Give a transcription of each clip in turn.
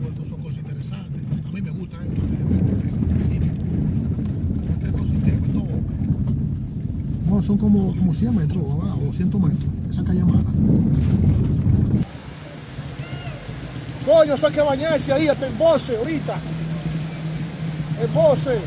Estas son cosas interesantes. A mí me gusta esto. Este ecosistema, esto boca. No, son como 100 metros, ¿verdad? O 200 metros. Esa calle mala. Coño, eso hay que bañarse ahí, hasta en Bose, ahorita. En Bose.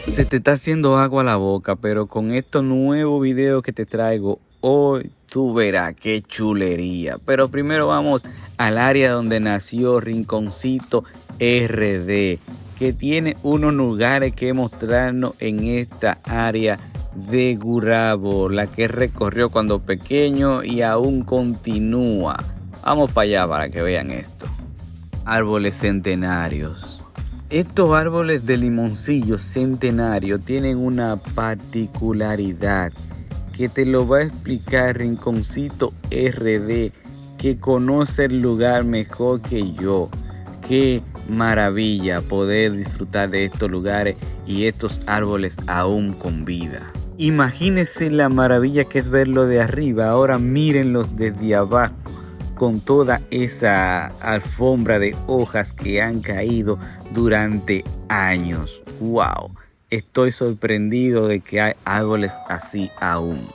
Se te está haciendo agua a la boca, pero con estos nuevos videos que te traigo hoy, tú verás qué chulería. Pero primero vamos al área donde nació Rinconcito RD, que tiene unos lugares que mostrarnos en esta área de Gurabo, la que recorrió cuando pequeño y aún continúa. Vamos para allá para que vean esto. Árboles centenarios. Estos árboles de limoncillo centenario tienen una particularidad que te lo va a explicar Rinconcito RD, que conoce el lugar mejor que yo. Qué maravilla poder disfrutar de estos lugares y estos árboles aún con vida. Imagínense la maravilla que es verlo de arriba, ahora mírenlos desde abajo, con toda esa alfombra de hojas que han caído durante años. ¡Wow! Estoy sorprendido de que hay árboles así aún.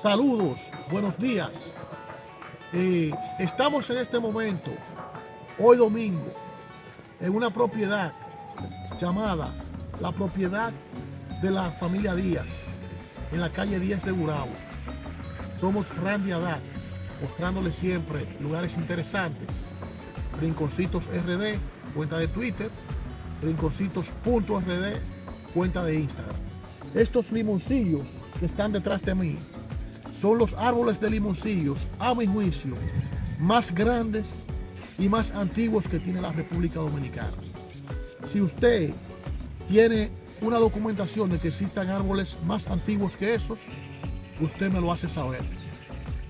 Saludos, buenos días. Estamos en este momento, hoy domingo, en una propiedad llamada la propiedad de la familia Díaz, en la calle 10 de Gurabo. Somos Randy Haddad, mostrándoles siempre lugares interesantes. Rinconcitos RD, cuenta de Twitter, rinconcitos.rd, cuenta de Instagram. Estos limoncillos que están detrás de mí son los árboles de limoncillos, a mi juicio, más grandes y más antiguos que tiene la República Dominicana. Si usted tiene una documentación de que existan árboles más antiguos que esos, usted me lo hace saber.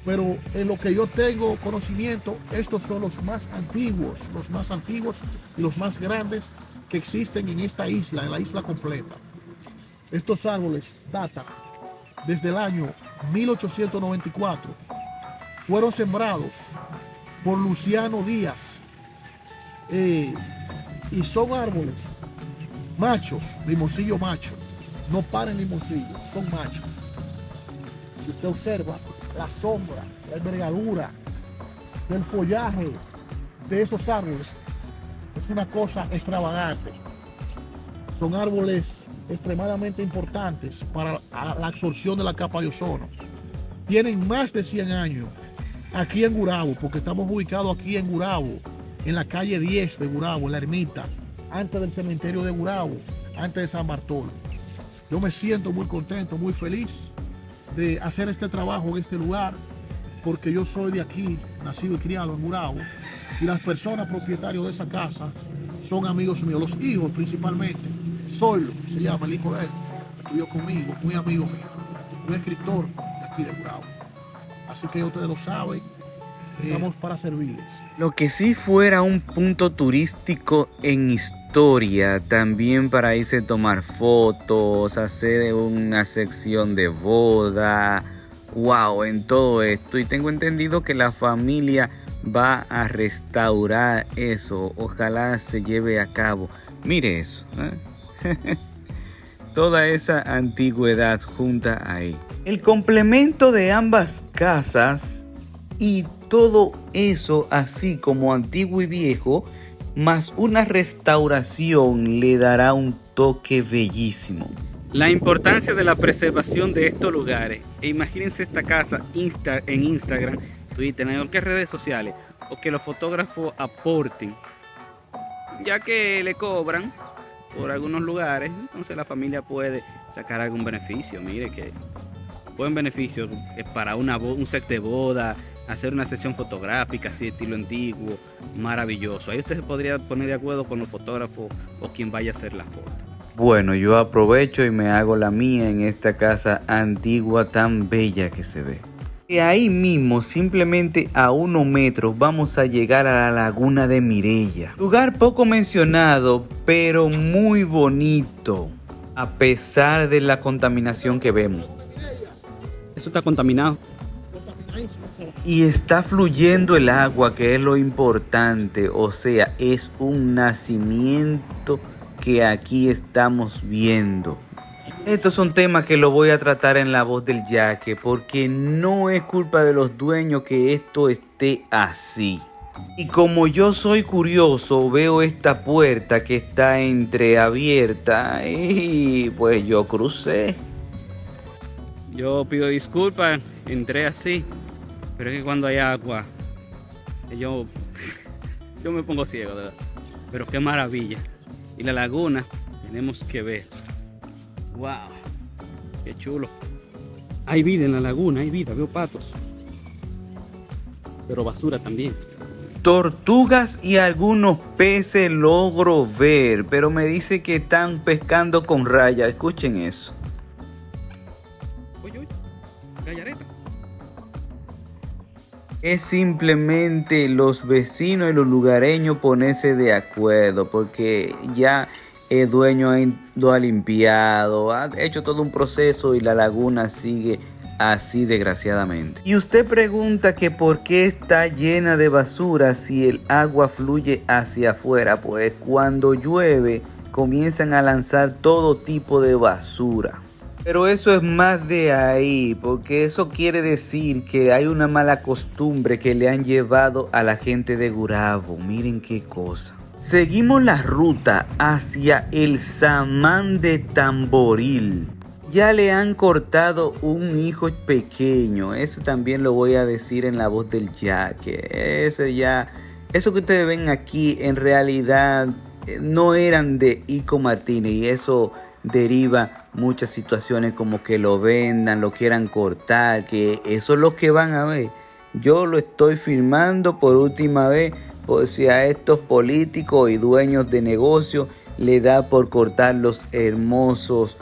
Pero en lo que yo tengo conocimiento, estos son los más antiguos y los más grandes que existen en esta isla, en la isla completa. Estos árboles datan desde el año 1894. Fueron sembrados por Luciano Díaz y son árboles machos, limoncillo macho. No paren limoncillo, son machos. Si usted observa la sombra, la envergadura del follaje de esos árboles, es una cosa extravagante. Son árboles extremadamente importantes para la absorción de la capa de ozono. Tienen más de 100 años aquí en Gurabo, porque estamos ubicados aquí en Gurabo, en la calle 10 de Gurabo, en la ermita, antes del cementerio de Gurabo, antes de San Bartolo. Yo me siento muy contento, muy feliz de hacer este trabajo en este lugar, porque yo soy de aquí, nacido y criado en Gurabo, y las personas propietarios de esa casa son amigos míos, los hijos principalmente. Solo se llama el hijo de él, estudió conmigo, muy amigo mío, un escritor de aquí de Gurabo. Así que ustedes lo saben, estamos para servirles. Lo que sí fuera un punto turístico en historia, también para irse a tomar fotos, hacer una sección de boda, wow, en todo esto. Y tengo entendido que la familia va a restaurar eso, ojalá se lleve a cabo. Mire eso, toda esa antigüedad junta ahí. El complemento de ambas casas y todo eso así como antiguo y viejo, más una restauración, le dará un toque bellísimo. La importancia de la preservación de estos lugares. E imagínense esta casa en Instagram, Twitter, en cualquier redes sociales, o que los fotógrafos aporten, ya que le cobran por algunos lugares, entonces la familia puede sacar algún beneficio. Mire que buen beneficio para un set de boda, hacer una sesión fotográfica así estilo antiguo, maravilloso. Ahí usted se podría poner de acuerdo con los fotógrafos o quien vaya a hacer la foto. Bueno, yo aprovecho y me hago la mía en esta casa antigua tan bella que se ve. De ahí mismo, simplemente a unos metros, vamos a llegar a la laguna de Mirella. Lugar poco mencionado, pero muy bonito, a pesar de la contaminación que vemos. Eso está contaminado. Y está fluyendo el agua, que es lo importante. O sea, es un nacimiento que aquí estamos viendo. Estos son temas que lo voy a tratar en La Voz del Yaque, porque no es culpa de los dueños que esto esté así. Y como yo soy curioso, veo esta puerta que está entreabierta y pues yo crucé. Yo pido disculpas, entré así, pero es que cuando hay agua, yo me pongo ciego, de verdad. Pero qué maravilla. Y la laguna, tenemos que ver. ¡Wow! ¡Qué chulo! Hay vida en la laguna, hay vida, veo patos. Pero basura también. Tortugas y algunos peces logro ver, pero me dice que están pescando con raya. Escuchen eso. Oye, gallareta. Es simplemente los vecinos y los lugareños ponerse de acuerdo, porque ya el dueño lo ha limpiado, ha hecho todo un proceso y la laguna sigue así desgraciadamente. Y usted pregunta que por qué está llena de basura si el agua fluye hacia afuera. Pues cuando llueve comienzan a lanzar todo tipo de basura. Pero eso es más de ahí, porque eso quiere decir que hay una mala costumbre que le han llevado a la gente de Gurabo. Miren qué cosa. Seguimos la ruta hacia el Samán de Tamboril. Ya le han cortado un hijo pequeño. Eso también lo voy a decir en La Voz del Yaque. Eso que ustedes ven aquí en realidad no eran de Ico Martínez. Y eso deriva muchas situaciones como que lo vendan, lo quieran cortar. Que eso es lo que van a ver. Yo lo estoy filmando por última vez, por si a estos políticos y dueños de negocios le da por cortar los hermosos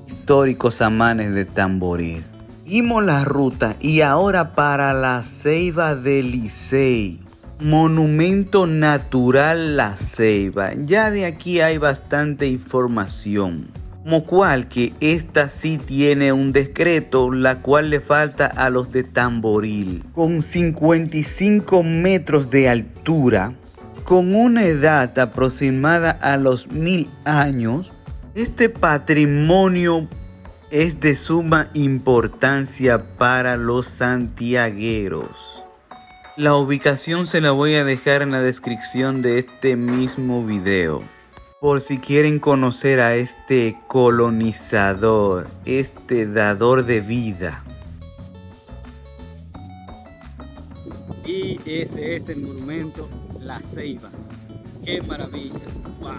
históricos samanes de Tamboril. Seguimos la ruta y ahora para la Ceiba de Licey. Monumento Natural La Ceiba. Ya de aquí hay bastante información. Como cual que esta sí tiene un decreto, la cual le falta a los de Tamboril. Con 55 metros de altura, con una edad aproximada a los 1000 años, este patrimonio es de suma importancia para los santiagueros. La ubicación se la voy a dejar en la descripción de este mismo video, por si quieren conocer a este colonizador, este dador de vida. Y ese es el monumento La Ceiba. ¡Qué maravilla! ¡Wow!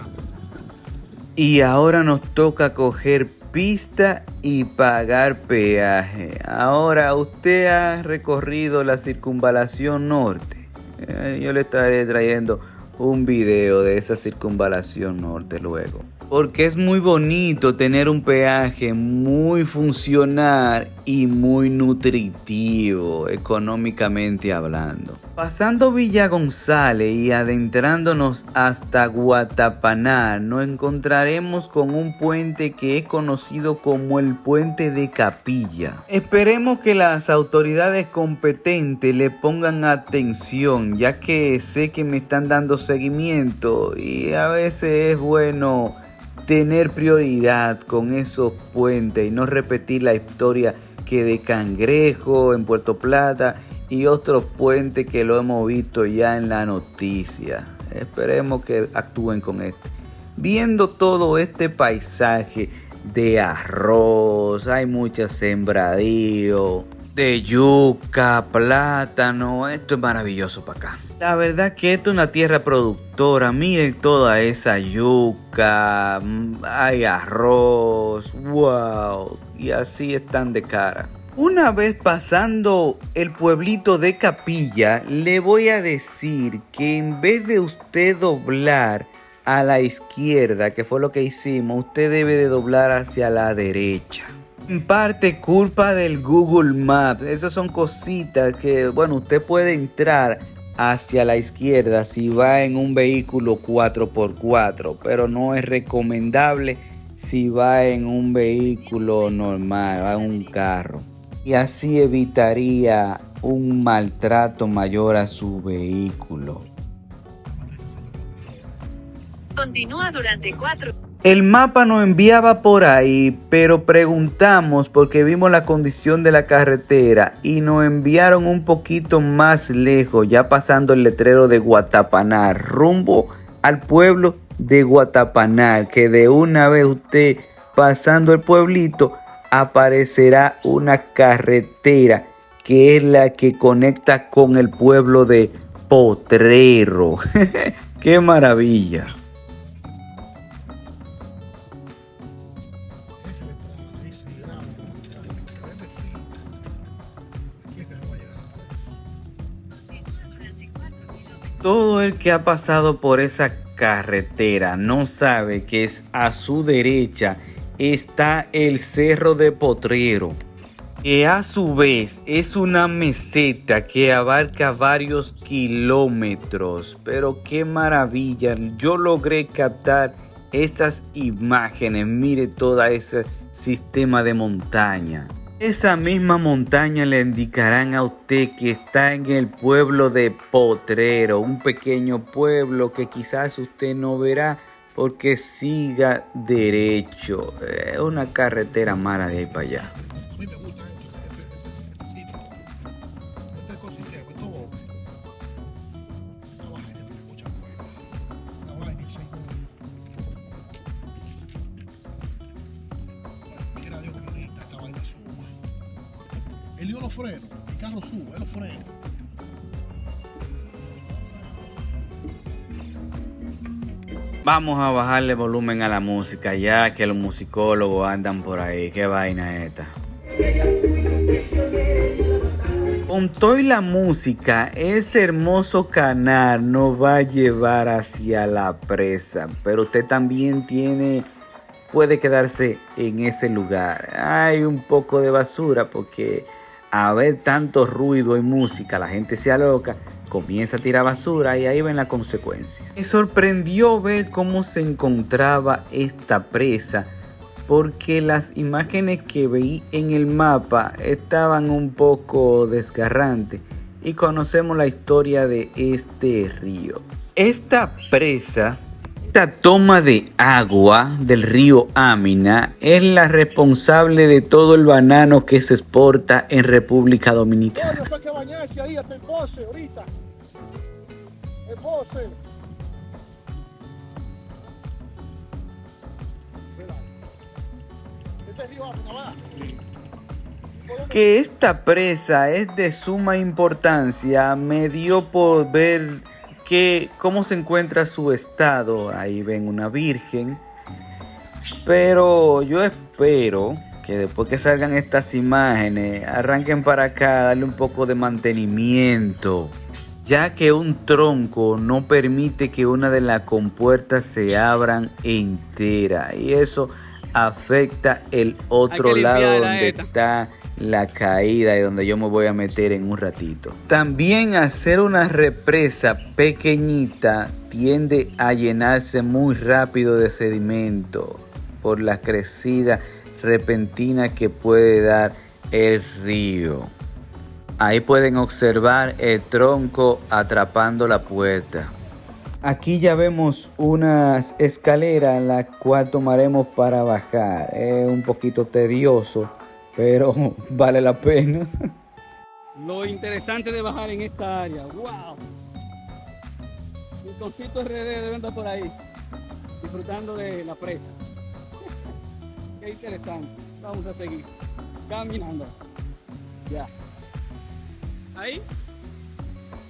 Y ahora nos toca coger pista y pagar peaje. Ahora usted ha recorrido la circunvalación norte. Yo le estaré trayendo un video de esa circunvalación norte luego. Porque es muy bonito tener un peaje muy funcional y muy nutritivo económicamente hablando. Pasando Villa González y adentrándonos hasta Guatapaná, nos encontraremos con un puente que es conocido como el Puente de Capilla. Esperemos que las autoridades competentes le pongan atención, ya que sé que me están dando seguimiento y a veces es bueno tener prioridad con esos puentes y no repetir la historia que de Cangrejo en Puerto Plata y otros puentes que lo hemos visto ya en la noticia. Esperemos que actúen con esto. Viendo todo este paisaje de arroz, hay muchas sembradíos, de yuca, plátano, esto es maravilloso para acá. La verdad que esto es una tierra productora, miren toda esa yuca, hay arroz, wow, y así están de cara. Una vez pasando el pueblito de Capilla, le voy a decir que en vez de usted doblar a la izquierda, que fue lo que hicimos, usted debe de doblar hacia la derecha. En parte culpa del Google Maps. Esas son cositas que, bueno, usted puede entrar hacia la izquierda si va en un vehículo 4x4, pero no es recomendable si va en un vehículo normal, va en un carro. Y así evitaría un maltrato mayor a su vehículo. Continúa durante 4. El mapa nos enviaba por ahí, pero preguntamos porque vimos la condición de la carretera y nos enviaron un poquito más lejos, ya pasando el letrero de Guatapanar, rumbo al pueblo de Guatapanar, que de una vez usted pasando el pueblito aparecerá una carretera que es la que conecta con el pueblo de Potrero. ¡Qué maravilla! Todo el que ha pasado por esa carretera no sabe que a su derecha está el Cerro de Potrero, que a su vez es una meseta que abarca varios kilómetros. Pero qué maravilla, yo logré captar esas imágenes. Mire todo ese sistema de montaña. Esa misma montaña le indicarán a usted que está en el pueblo de Potrero, un pequeño pueblo que quizás usted no verá porque siga derecho. Es una carretera mala de ahí para allá. A mí me gusta este sitio, este ecosistema, esto boca. Esta vaina tiene mucha vuelta. Esta vaina, señor. Quiera Dios que ahorita esta vaina suba. Él dio los frenos, el carro sube, él los frena. Vamos a bajarle volumen a la música ya que los musicólogos andan por ahí. Qué vaina esta. Con toda la música, ese hermoso canal nos va a llevar hacia la presa, pero usted también puede quedarse en ese lugar. Hay un poco de basura porque a ver tanto ruido y música, la gente se aloca, comienza a tirar basura y ahí ven la consecuencia. Me sorprendió ver cómo se encontraba esta presa, porque las imágenes que veí en el mapa estaban un poco desgarrantes y conocemos la historia de este río. Esta presa, esta toma de agua del río Amina, es la responsable de todo el banano que se exporta en República Dominicana. Coño, eso hay que bañarse ahí hasta el boce ahorita. El boce. Este río Amina va. Que esta presa es de suma importancia me dio por ver cómo se encuentra su estado. Ahí ven una virgen, pero yo espero que después que salgan estas imágenes arranquen para acá, darle un poco de mantenimiento, ya que un tronco no permite que una de las compuertas se abran entera y eso afecta el otro lado donde está la caída y donde yo me voy a meter en un ratito. También hacer una represa pequeñita tiende a llenarse muy rápido de sedimento por la crecida repentina que puede dar el río. Ahí pueden observar el tronco atrapando la puerta. Aquí ya vemos unas escaleras las cuales tomaremos para bajar. Es un poquito tedioso, pero vale la pena. Lo interesante de bajar en esta área, wow. Rinconcito RD debe andar por ahí, disfrutando de la presa. Qué interesante. Vamos a seguir caminando. Ya. Ahí.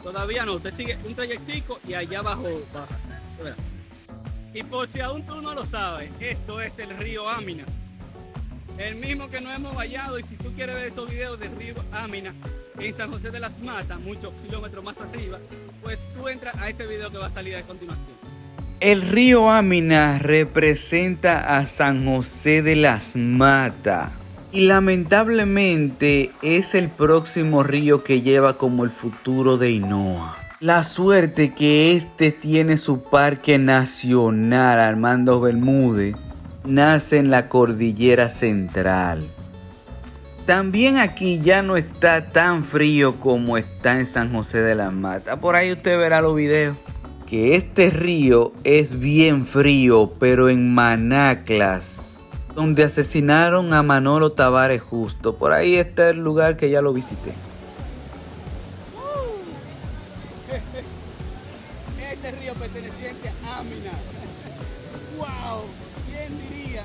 Todavía no, usted sigue un trayectico y allá abajo baja. Y por si aún tú no lo sabes, esto es el río Amina. El mismo que nos hemos bañado, y si tú quieres ver esos videos del río Amina en San José de las Matas, muchos kilómetros más arriba, pues tú entras a ese video que va a salir a continuación. El río Amina representa a San José de las Matas. Y lamentablemente es el próximo río que lleva como el futuro de Ainhoa. La suerte que este tiene su parque nacional, Armando Bermúdez, nace en la cordillera central. También aquí ya no está tan frío como está en San José de las Matas. Por ahí usted verá los videos. Que este río es bien frío, pero en Manaclas, donde asesinaron a Manolo Tavares Justo. Por ahí está el lugar que ya lo visité. Este río perteneciente a Amina. ¡Wow! ¿Quién diría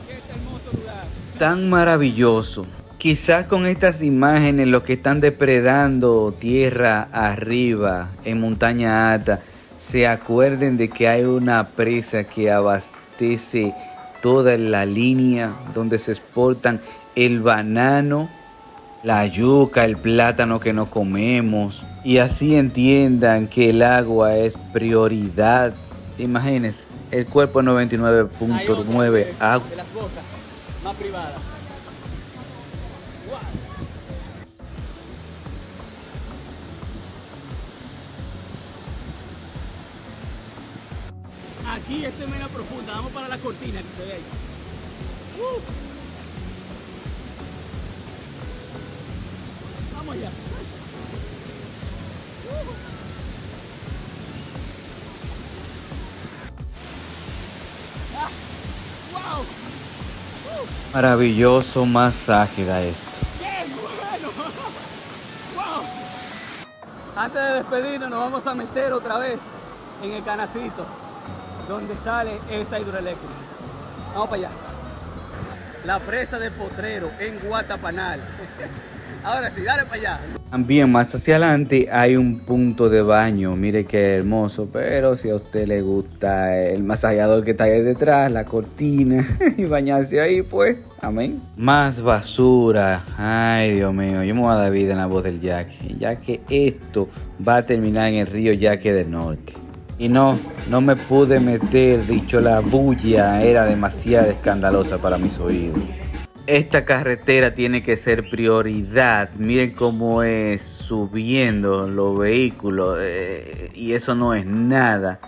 que este hermoso lugar? Tan maravilloso. Quizás con estas imágenes los que están depredando tierra arriba en montaña alta se acuerden de que hay una presa que abastece toda la línea donde se exportan el banano, la yuca, el plátano que nos comemos, y así entiendan que el agua es prioridad. Imagínense, el cuerpo 99.9 agua. De las cosas más privadas. Wow. Aquí esto es menos profunda. Vamos para la cortina que se ve ahí. Vamos allá. Wow. Maravilloso masaje da esto. ¡Qué bueno! ¡Wow! Antes de despedirnos nos vamos a meter otra vez en el canacito donde sale esa hidroeléctrica. Vamos para allá. La presa de Potrero en Guatapanal. Ahora sí, dale para allá. También más hacia adelante hay un punto de baño, mire qué hermoso, pero si a usted le gusta el masajeador que está ahí detrás, la cortina y bañarse ahí, pues, amén. Más basura, ay Dios mío, yo me voy a dar vida en la voz del Yaque, ya que esto va a terminar en el río Yaque del Norte. Y no me pude meter, dicho la bulla era demasiado escandalosa para mis oídos. Esta carretera tiene que ser prioridad. Miren cómo es subiendo los vehículos. Y eso no es nada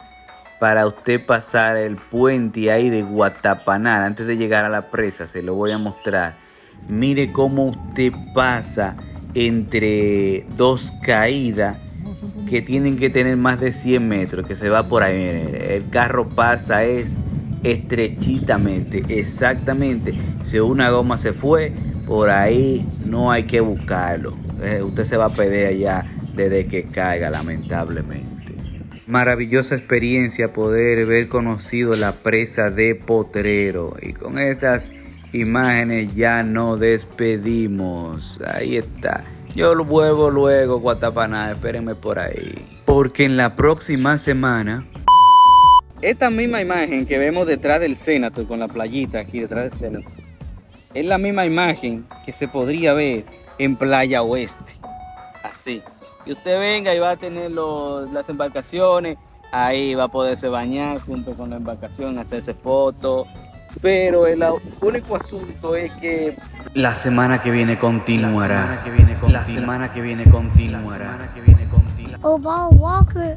para usted pasar el puente ahí de Guatapanal. Antes de llegar a la presa, se lo voy a mostrar. Mire cómo usted pasa entre dos caídas que tienen que tener más de 100 metros. Que se va por ahí. El carro pasa estrechitamente, exactamente. Si una goma se fue, por ahí no hay que buscarlo. Usted se va a perder allá desde que caiga, lamentablemente. Maravillosa experiencia poder ver conocido la presa de Potrero. Y con estas imágenes ya nos despedimos. Ahí está. Yo lo vuelvo luego, Guatapanal, espérenme por ahí. Porque en la próxima semana... Esta misma imagen que vemos detrás del Senator, con la playita aquí detrás del Senator, es la misma imagen que se podría ver en Playa Oeste. Así. Y usted venga y va a tener las embarcaciones, ahí va a poderse bañar junto con la embarcación, hacerse fotos. Pero el único asunto es que la semana que viene continuará. La semana que viene continuará. Obama Walker.